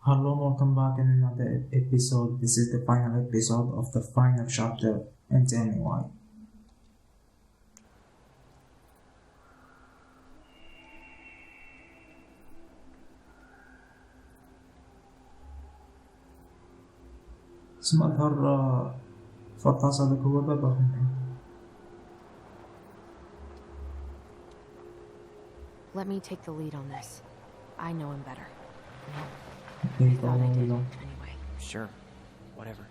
Hello, welcome back in another episode. This is the final episode of the final chapter in the NY. اسم أظهر فترة صدق هو بابا. Let me take the lead on this. I know him better. Okay, Thought I did go. anyway. Sure. Whatever.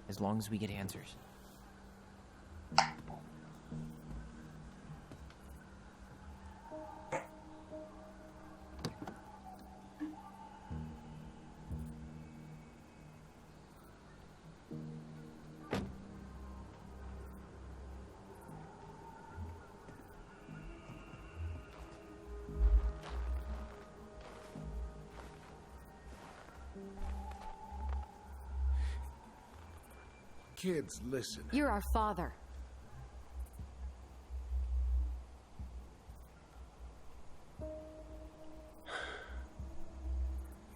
As long as we get answers. Kids, listen. You're our father.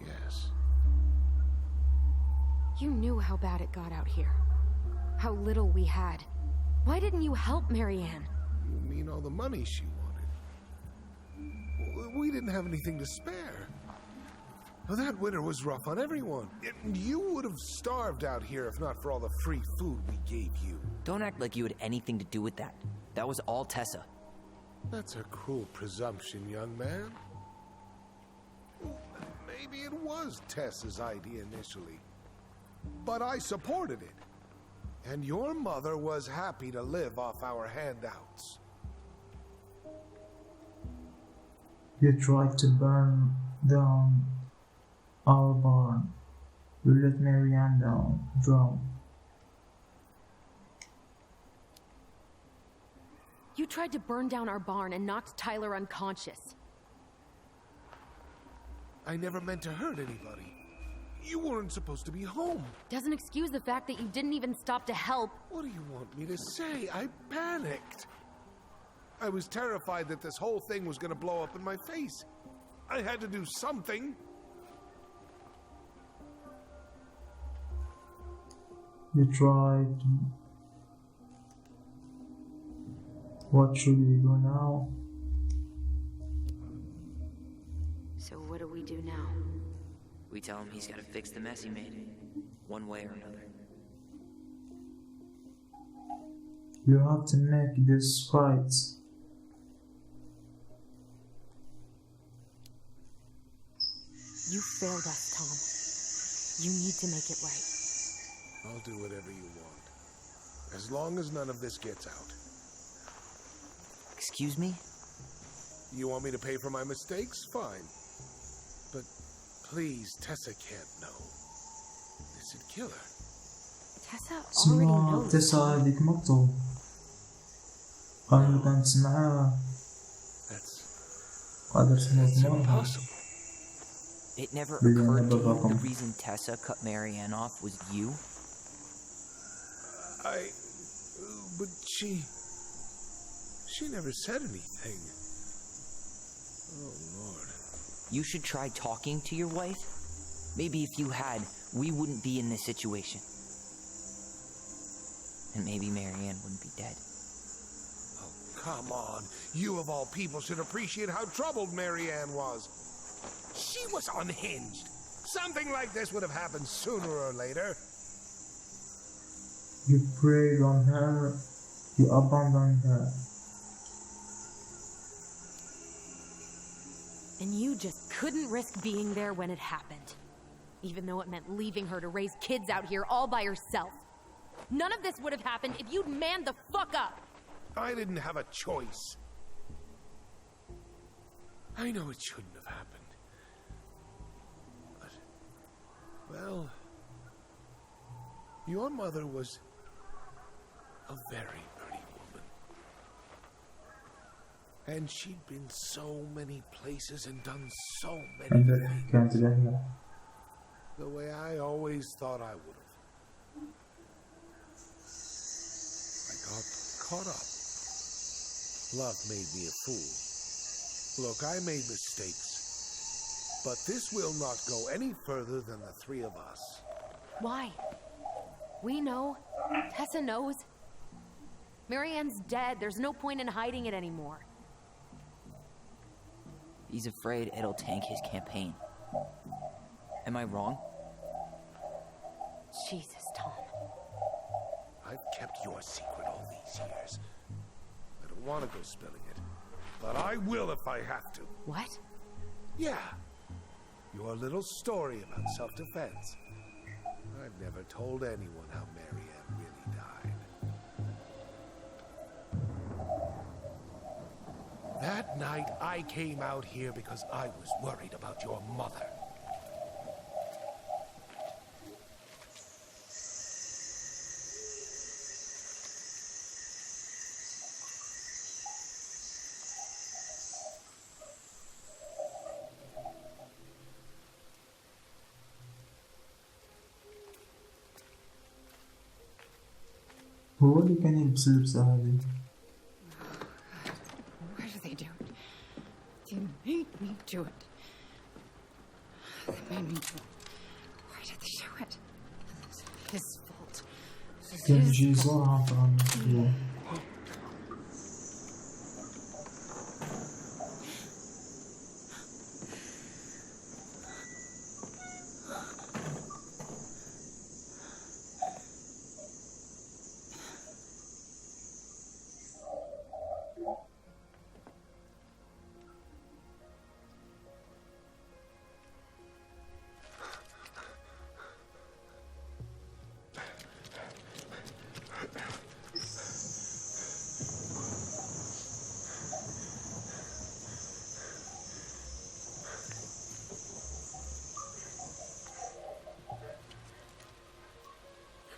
Yes. You knew how bad it got out here. How little we had. Why didn't you help Marianne? You mean all the money she wanted? We didn't have anything to spare. Well, that winter was rough on everyone. You would have starved out here if not for all the free food we gave you. Don't act like you had anything to do with that. That was all Tessa. That's a cruel presumption, young man. Maybe it was Tessa's idea initially, but I supported it. And your mother was happy to live off our handouts. You tried to burn down our barn. You let Marianne drown. You tried to burn down our barn and knocked Tyler unconscious. I never meant to hurt anybody. You weren't supposed to be home. Doesn't excuse the fact that you didn't even stop to help. What do you want me to say? I panicked. I was terrified that this whole thing was going to blow up in my face. I had to do something. You tried. What should we do now? So what do we do now? We tell him he's got to fix the mess he made. One way or another. You have to make this right. You failed us, Tom. You need to make it right. I'll do whatever you want. As long as none of this gets out. Excuse me? You want me to pay for my mistakes? Fine. But please, Tessa can't know. This would kill her. Tessa already اسمها knows. تسعة هذيك مكتوب. قالوا كانت معاه. That's قادر تموت معها. impossible. It never Really occurred to never you the happened. reason Tessa cut Marianne off was you? But she never said anything. Oh, Lord. You should try talking to your wife. Maybe if you had, we wouldn't be in this situation. And maybe Marianne wouldn't be dead. Oh, come on. You of all people should appreciate how troubled Marianne was. She was unhinged. Something like this would have happened sooner or later. You preyed on her. You abandoned her. And you just couldn't risk being there when it happened. Even though it meant leaving her to raise kids out here all by herself. None of this would have happened if you'd manned the fuck up. I didn't have a choice. I know it shouldn't have happened. But, well, your mother was a very pretty woman. And she'd been so many places and done so many عندك things. كانت جاهلة. The way I always thought I would have. I got caught up. Love made me a fool. Look, I made mistakes. But this will not go any further than the three of us. Why? We know. Tessa knows. Marianne's dead. There's no point in hiding it anymore. He's afraid it'll tank his campaign. Am I wrong? Jesus, Tom. I've kept your secret all these years. I don't want to go spilling it, but I will if I have to. What? Yeah. Your little story about self-defense. I've never told anyone how Marianne really died. That night, I came out here because I was worried about your mother. هو اللي كان يلبس اللبسة هذه. Why do they do it? They made me do it. They made me do it. Why did they do it? It's his fault. It's كان his يجي fault. يزورها طبعا.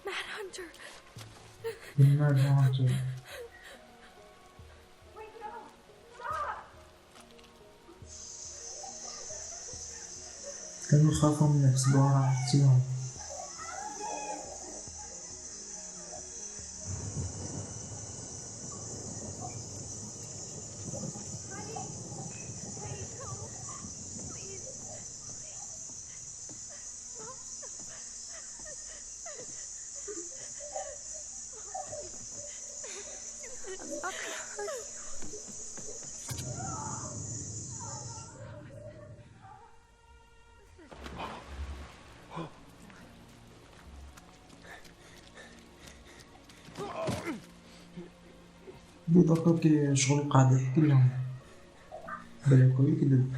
Manhunter. بالمال هانتر. كانوا يخافوا من يحسبوها احتيام. بيضربوا كي شغل قاعد يحكي لهم بالك يكذب.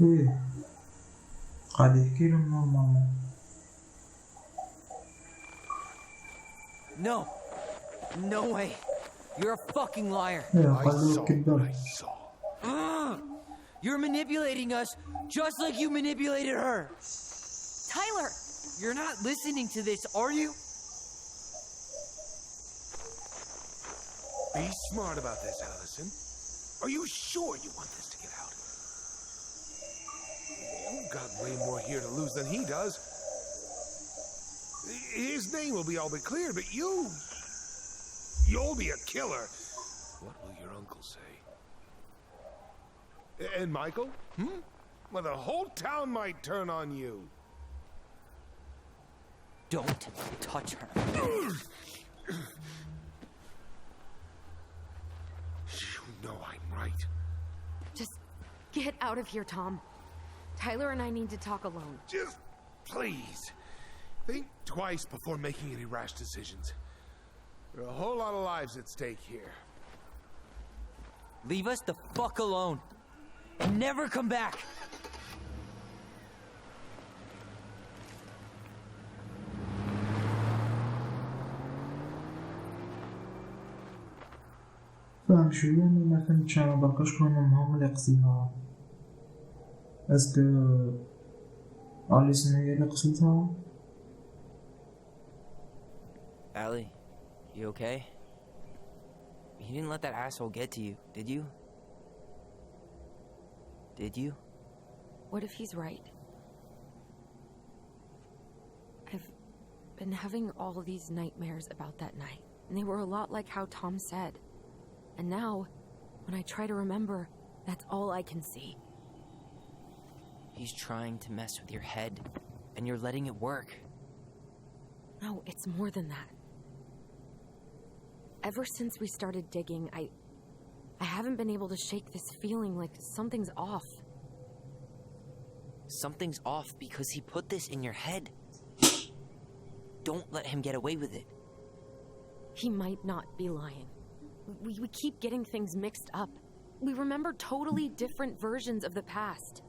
ايه قاعد يحكي لهم نورمال. No! No way! You're a fucking liar! ايه I قال له saw what كذاب. I saw. You're manipulating us just like you manipulated her! Tyler! You're not listening to this, are you? Be smart about this, Allison. Are you sure you want this to get out? You've got way more here to lose than he does. His name will be all but cleared, but you'll be a killer. What will your uncle say? And Michael? Well, the whole town might turn on you. Don't touch her. You know I'm right. Just get out of here, Tom. Tyler and I need to talk alone. Just please think twice before making any rash decisions. There are a whole lot of lives at stake here. Leave us the fuck alone. And never come back. فاهم شوية ما فهمتش أنا بركا شكون هم اللي قتلها. اسكو أليسون هي اللي قتلتها؟ Allie, you okay? You didn't let that asshole get to you, did you? Did you? What if he's right? I've been having all these nightmares about that night, and they were a lot like how Tom said. And now, when I try to remember, that's all I can see. He's trying to mess with your head, and you're letting it work. No, it's more than that. Ever since we started digging, I haven't been able to shake this feeling like something's off. Something's off because he put this in your head. Don't let him get away with it. He might not be lying. We keep getting things mixed up. We remember totally different versions of the past.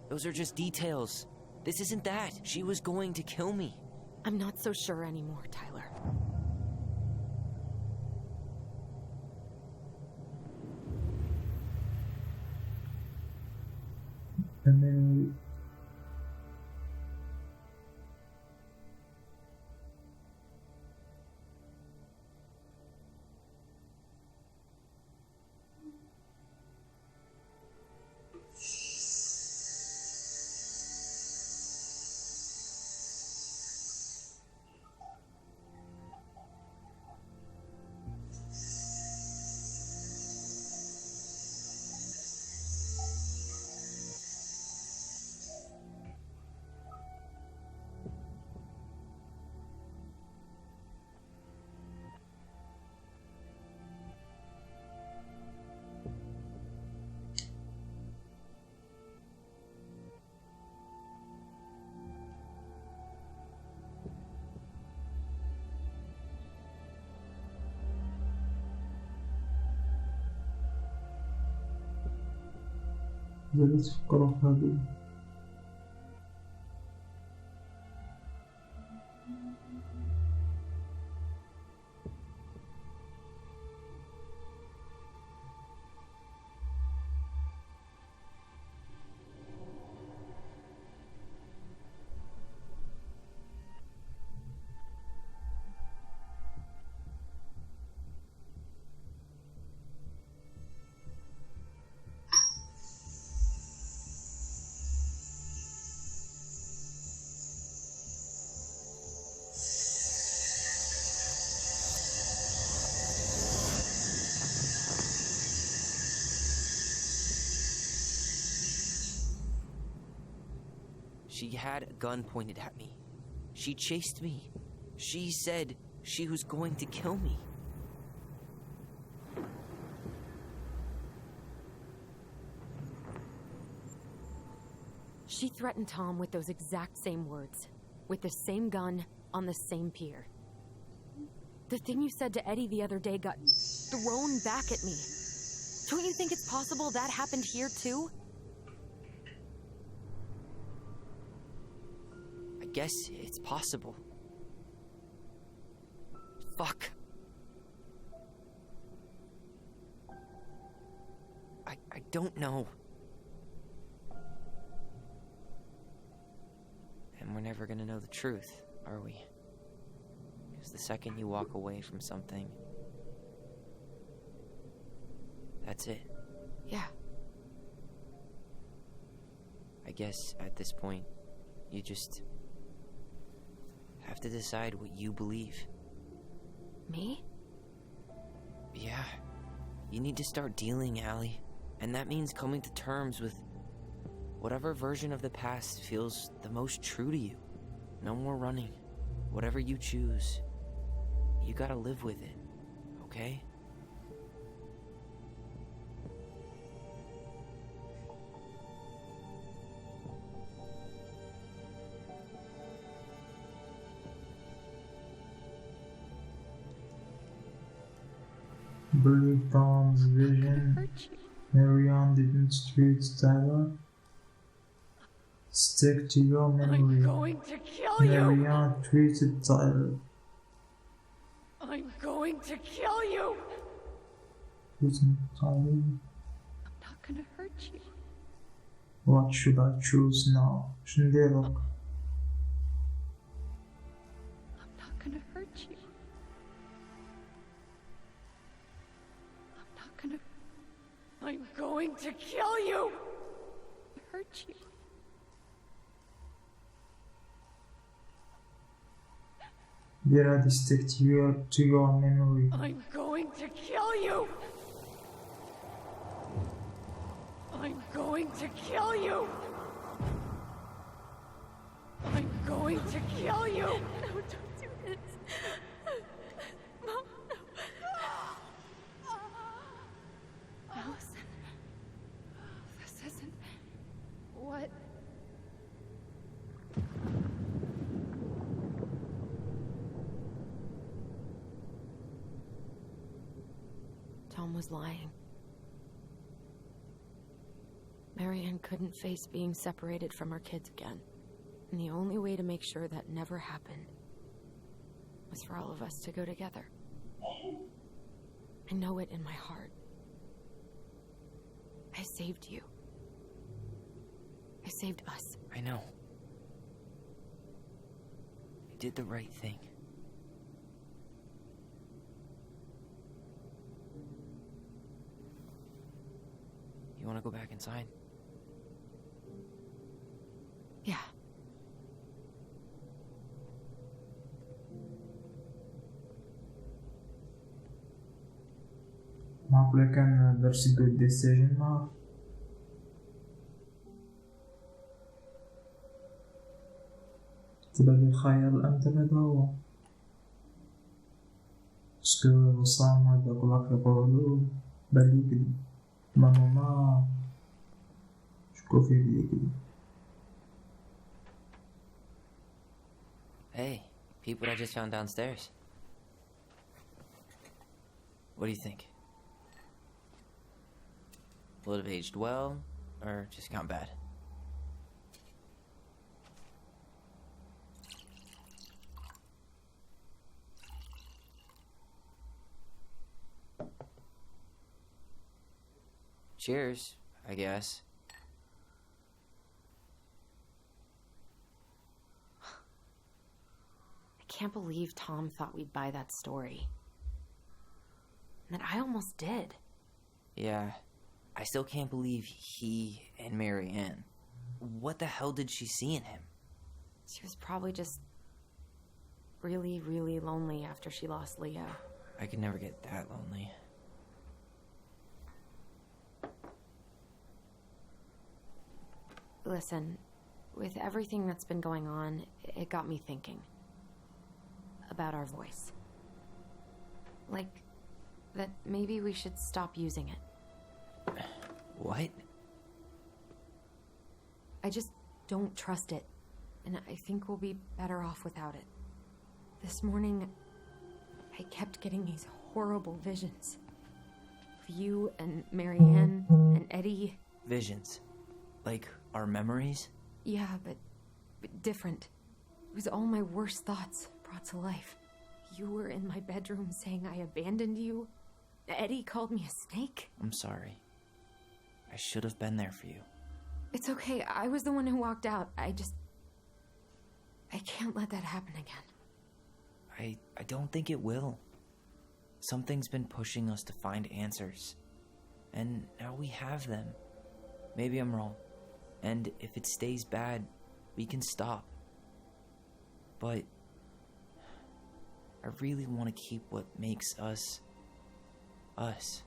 Those are just details. This isn't that. She was going to kill me. I'm not so sure anymore, Tyler. And then بدأت أفكر في هذه. She had a gun pointed at me. She chased me. She said she was going to kill me. She threatened Tom with those exact same words. With the same gun, on the same pier. The thing you said to Eddie the other day got thrown back at me. Don't you think it's possible that happened here too? I guess it's possible. Fuck. I don't know. And we're never gonna know the truth, are we? Because the second you walk away from something, that's it. Yeah. I guess at this point, you just have to decide what you believe. Me? Yeah. You need to start dealing, Allie. And that means coming to terms with whatever version of the past feels the most true to you. No more running. Whatever you choose, you gotta live with it, okay? Believe Tom's vision. Marianne didn't treat Tyler. Stick to your memory. I'm going to kill you! Marianne treated Tyler. I'm going to kill you! Treating Tyler. I'm not gonna hurt you. What should I choose now? شنديرك. I'm not gonna hurt you. I'm going to kill you! Hurt you. Get a stick to your memory. I'm going to kill you! going to kill you! I'm going to kill you! No, don't do this. Mom, no. Allison. This isn't... What? Tom was lying. Marianne couldn't face being separated from her kids again. And the only way to make sure that never happened was for all of us to go together. I know it in my heart. I saved you. I saved us. I know. You did the right thing. You want to go back inside? Yeah. معقولة كان درس good decision ما تبقى الخيار الأمثل هذا هو سكو صام هذاك الوقت يقولوا بالي كده ما شكو في بلي كده. Hey, peep what I just found downstairs. What do you think? Will it have aged well, or just gone bad? Cheers, I guess. I can't believe Tom thought we'd buy that story. And that I almost did. Yeah, I still can't believe he and Marianne. What the hell did she see in him? She was probably just really, really lonely after she lost Leo. I could never get that lonely. Listen, with everything that's been going on, it got me thinking about our voice. Like, that maybe we should stop using it. What? I just don't trust it, and I think we'll be better off without it. This morning, I kept getting these horrible visions of you and Marianne and Eddie. Visions? Like our memories? Yeah, but different. It was all my worst thoughts brought to life. You were in my bedroom saying I abandoned you. Eddie called me a snake. I'm sorry. I should have been there for you. It's okay. I was the one who walked out. I can't let that happen again. I don't think it will. Something's been pushing us to find answers. And now we have them. Maybe I'm wrong. And if it stays bad, we can stop. But I really want to keep what makes us, us.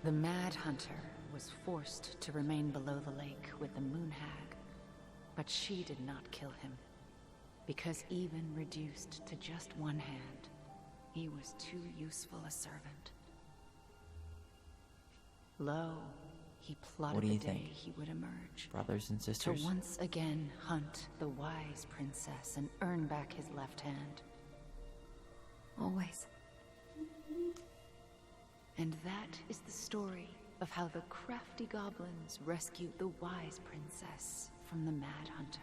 The Mad Hunter was forced to remain below the lake with the Moon Hag, but she did not kill him, because even reduced to just one hand, he was too useful a servant. Lo, he plotted What do the you day think? he would emerge, Brothers and to sisters? once again hunt the wise princess and earn back his left hand. Always. And that is the story of how the crafty goblins rescued the wise princess from the Mad Hunter.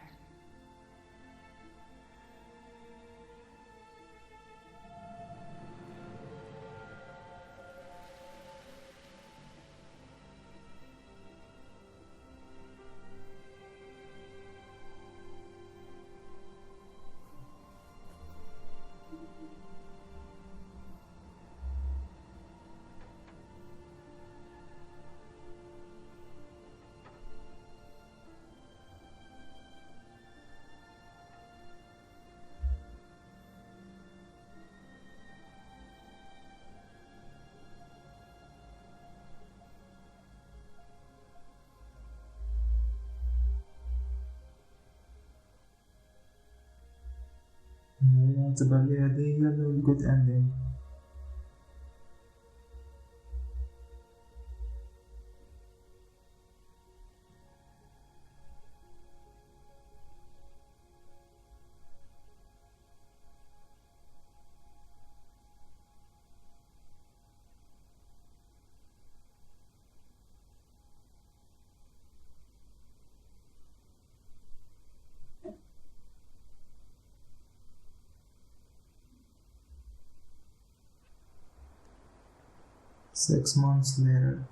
تبان لي هذه هي الجود اندينج. Six months later.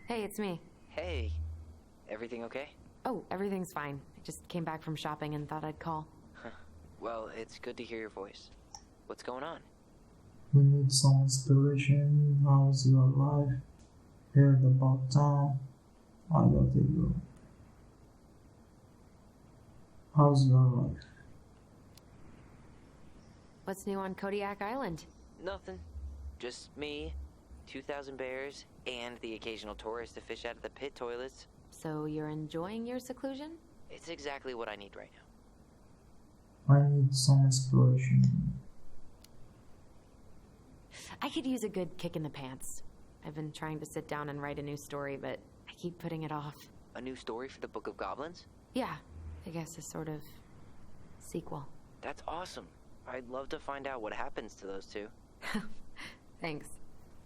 Hey, it's me. Hey, everything okay? Oh, everything's fine. I just came back from shopping and thought I'd call. Well, it's good to hear your voice. What's going on? We need some inspiration. How's your life? Heard about town? I got it, bro. How's your life? What's new on Kodiak Island? Nothing. Just me, 2,000 bears, and the occasional tourist to fish out of the pit toilets. So you're enjoying your seclusion? It's exactly what I need right now. I need some inspiration. I could use a good kick in the pants. I've been trying to sit down and write a new story, but I keep putting it off. A new story for the Book of Goblins? Yeah, I guess a sort of sequel. That's awesome. I'd love to find out what happens to those two. Thanks.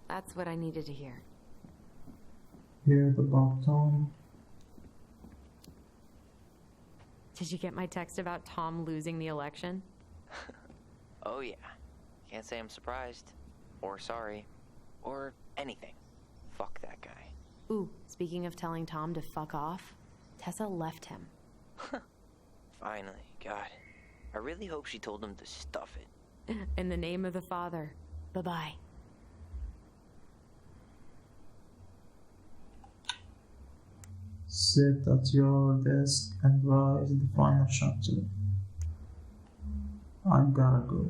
That's what I needed to hear. Heard about town? Did you get my text about Tom losing the election? Oh yeah. Can't say I'm surprised. Or sorry. Or anything. Fuck that guy. Ooh, speaking of telling Tom to fuck off, Tessa left him. Finally, God. I really hope she told him to stuff it. In the name of the Father. Bye-bye. Sit at your desk and write the final chapter. I gotta go.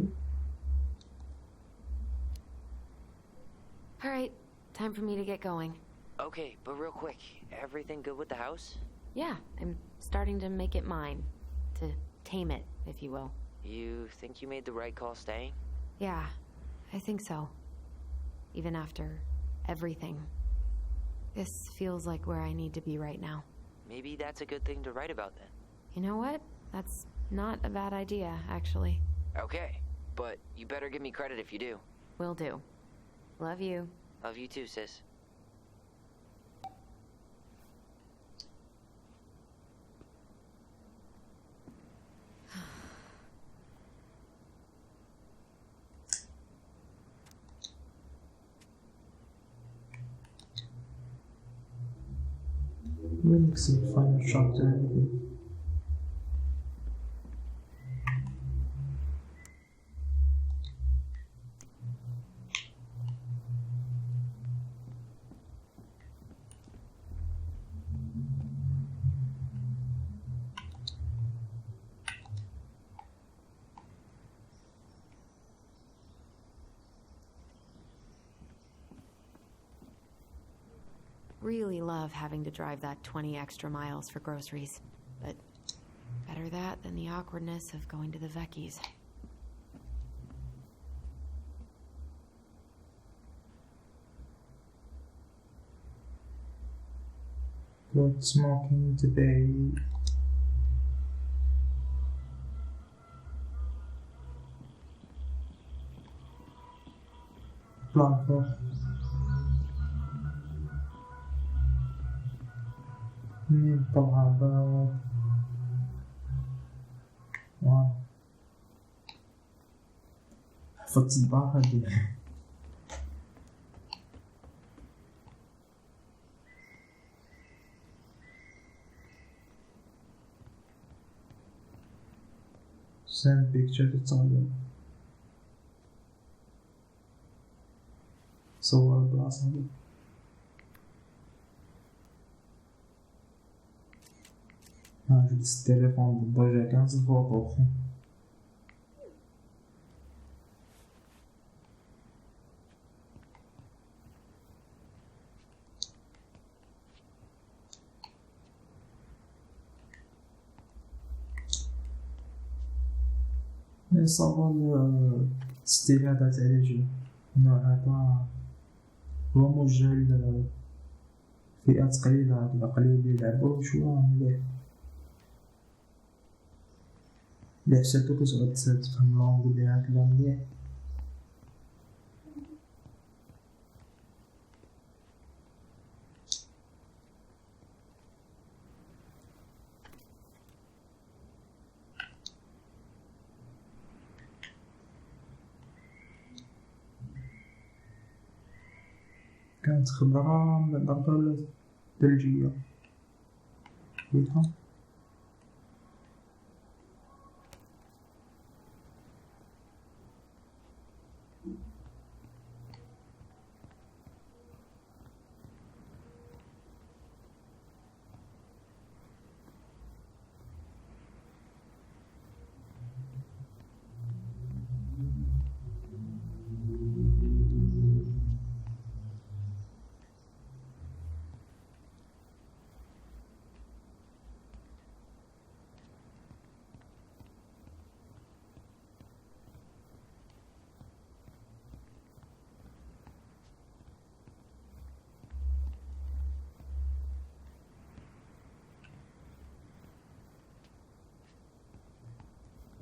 Alright, time for me to get going. Okay, but real quick, everything good with the house? Yeah, I'm starting to make it mine. To tame it, if you will. You think you made the right call staying? Yeah, I think so. Even after everything. This feels like where I need to be right now. Maybe that's a good thing to write about then. You know what? That's not a bad idea, actually. Okay, but you better give me credit if you do. Will do. Love you. Love you too, sis. Links in the final chapter. Really love having to drive that 20 extra miles for groceries. But better that than the awkwardness of going to the Vecchies. Quit smoking today. طلع فوق. منين طلع هبط. واو حفظت الباقة دي. send picture تتصور صور البلاصة دي. جبت التليفون بالضجة كانت فوقو. صابون ستيل هذا تاع رجل النوع هذا هو موجه لفئات قليلة هكذا قليل اللي يلعبو شوية مليح اللي حسيتو كتعود تفهم لونغ اللي هكذا مليح. كانت خضرا من الأرض ولا ثلجية فيها.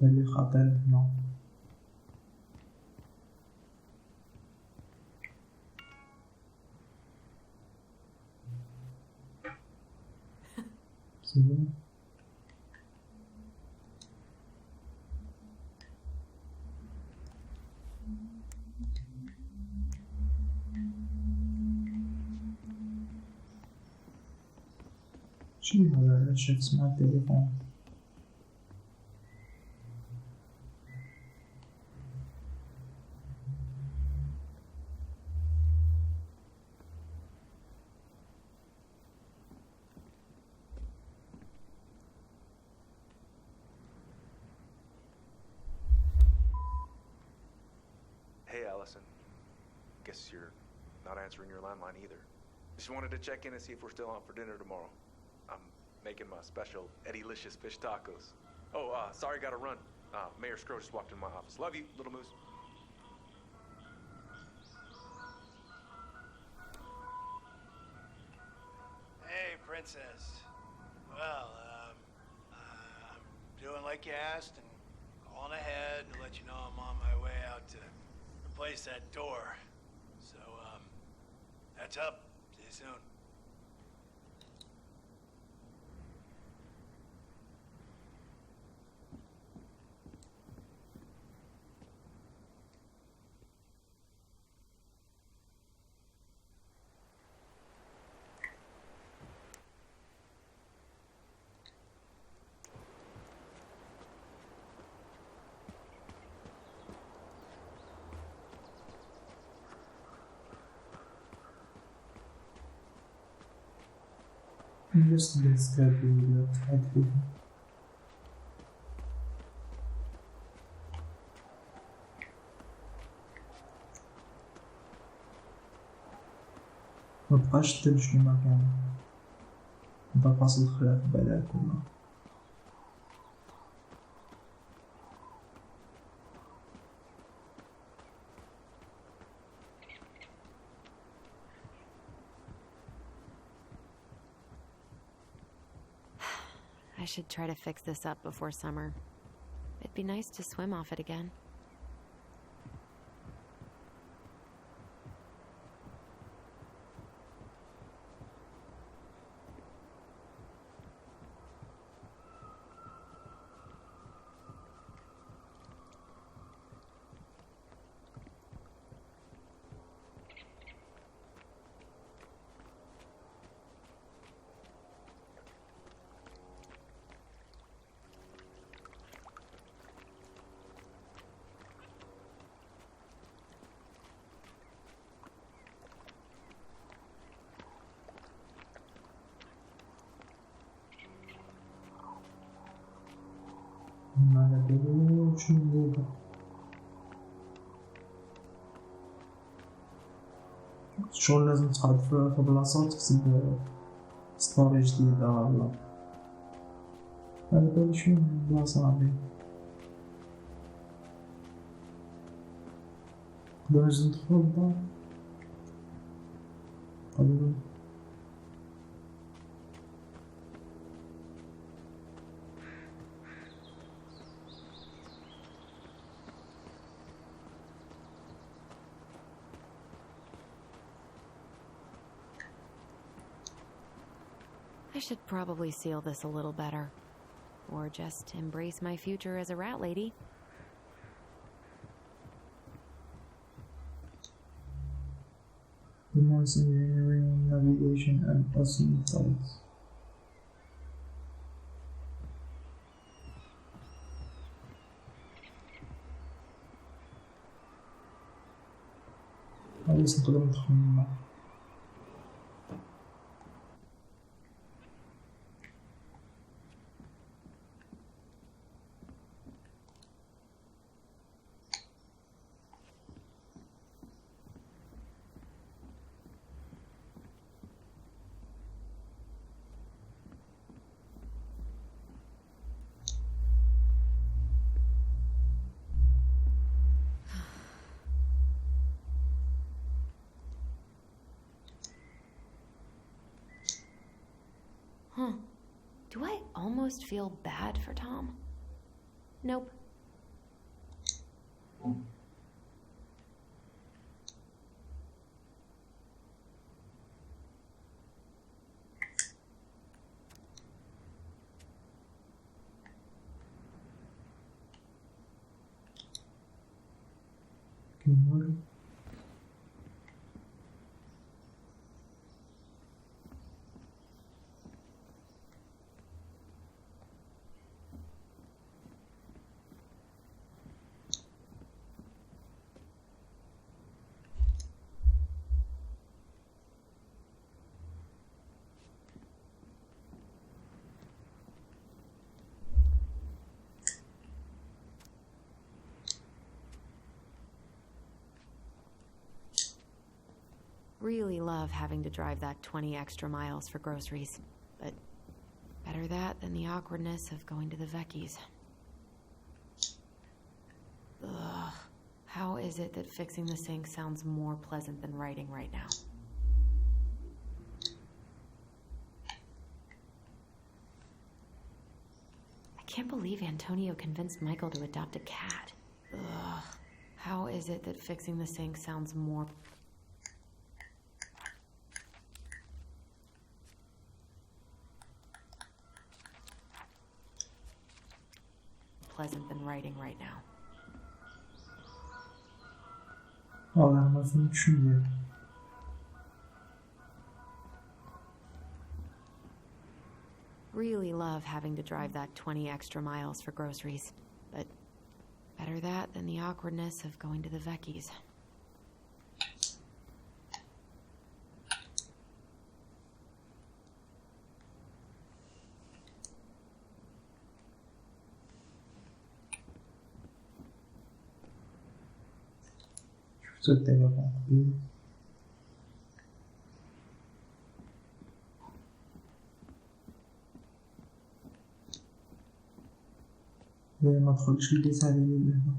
اللي خاطر هنا سيبه شنو هذا علاش تسمع التليفون. Hey, Allison. Guess you're not answering your landline either. Just wanted to check in and see if we're still on for dinner tomorrow. I'm making my special Eddie-licious fish tacos. Oh, sorry, gotta run. Mayor Scrow just walked in my office. Love you, little moose. Hey, Princess. Well, I'm doing like you asked and calling ahead to let you know I'm on my way out to replace that door. So, that's up. See you soon. Just this guy being tight with him. مبقاش الثلج كيما كان بدا فاصل خلاف بالك كلها. I should try to fix this up before summer. It'd be nice to swim off it again. شنو ندير شغل لازم تقعد في بلاصة وتكتب ستوري جديدة ولا على بالي شنو بلاصة هادي نقدر نجي ندخل للدار قبل I should probably seal this a little better. Or just embrace my future as a rat lady. Remote engineering, navigation, and passing sites. هذا نقدر ندخل منه. Huh. Do I almost feel bad for Tom? Nope. Really love having to drive that 20 extra miles for groceries, but better that than the awkwardness of going to the Vecchi's. Ugh. How is it that fixing the sink sounds more pleasant than writing right now? I can't believe Antonio convinced Michael to adopt a cat. Ugh. How is it that fixing the sink sounds more pleasant than writing right now? Oh, أنا ما فهمت شو ندير. Really love having to drive that 20 extra miles for groceries, but better that than the awkwardness of going to the Vecchi's. شفت التليفون قبيل. ما تدخلش الليسان اللي هنا.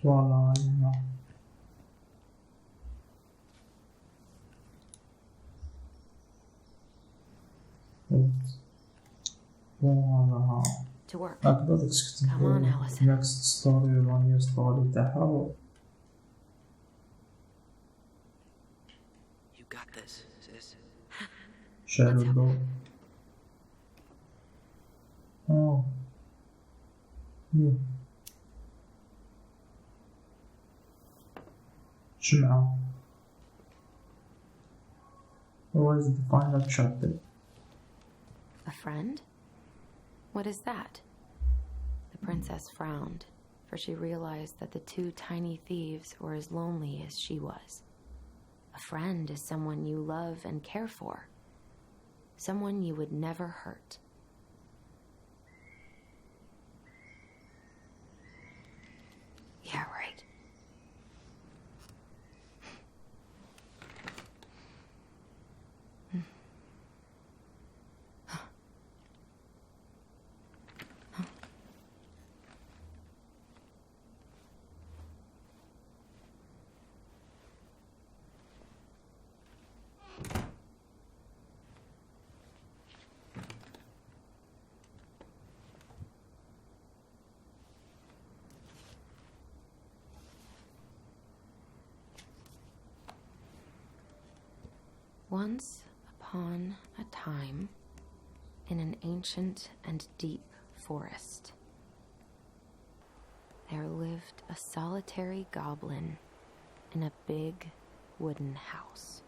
والله هنا. والله To work. هكذا داك الشيء Come on, Allison. next ستوري ولا نيو ستوري تاعها. You got this, sis. شعلوا الضوء. شمعة. What is the final chapter? A friend? What is that? The princess frowned, for she realized that the two tiny thieves were as lonely as she was. A friend is someone you love and care for, someone you would never hurt. Yeah, right. Once upon a time, in an ancient and deep forest, there lived a solitary goblin in a big wooden house.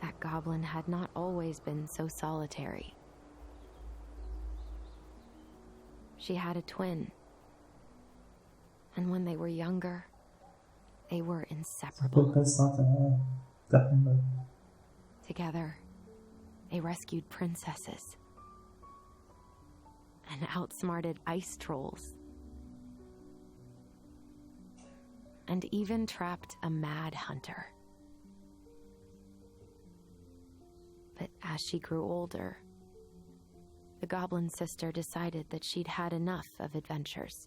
That goblin had not always been so solitary. She had a twin, and when they were younger, they were inseparable. Together, they rescued princesses and outsmarted ice trolls, and even trapped a mad hunter. But as she grew older, the goblin sister decided that she'd had enough of adventures.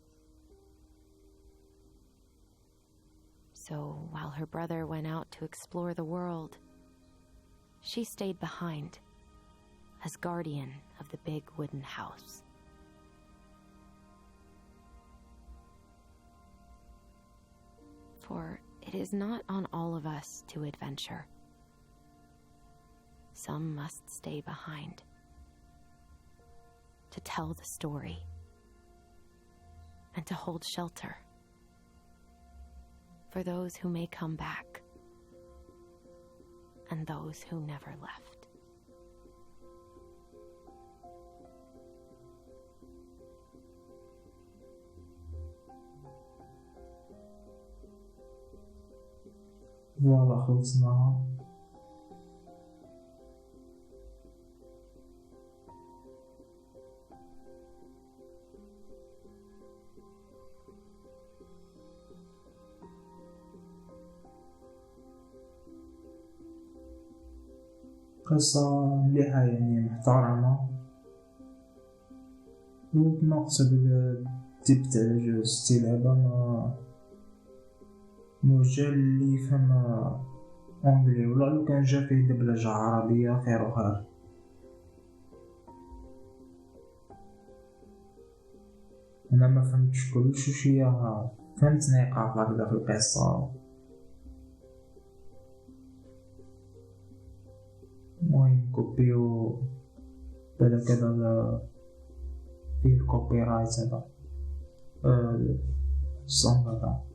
So while her brother went out to explore the world, she stayed behind as guardian of the big wooden house. For it is not on all of us to adventure. Some must stay behind to tell the story and to hold shelter for those who may come back and those who never left. فوالا خلصناها. قصة مليحة يعني محترمة وبنقصد التيب تاع الجوز تلعبها موجه اللي يفهم انجلي ولا لو كان جا فيه دبلجة عربية خير وخير. انا ما فهمتش كلش وش هي فهمت نقاط هكذا في القصة. المهم كوبيو بلا كذا فيه الكوبي رايت هذا الصنغ هذا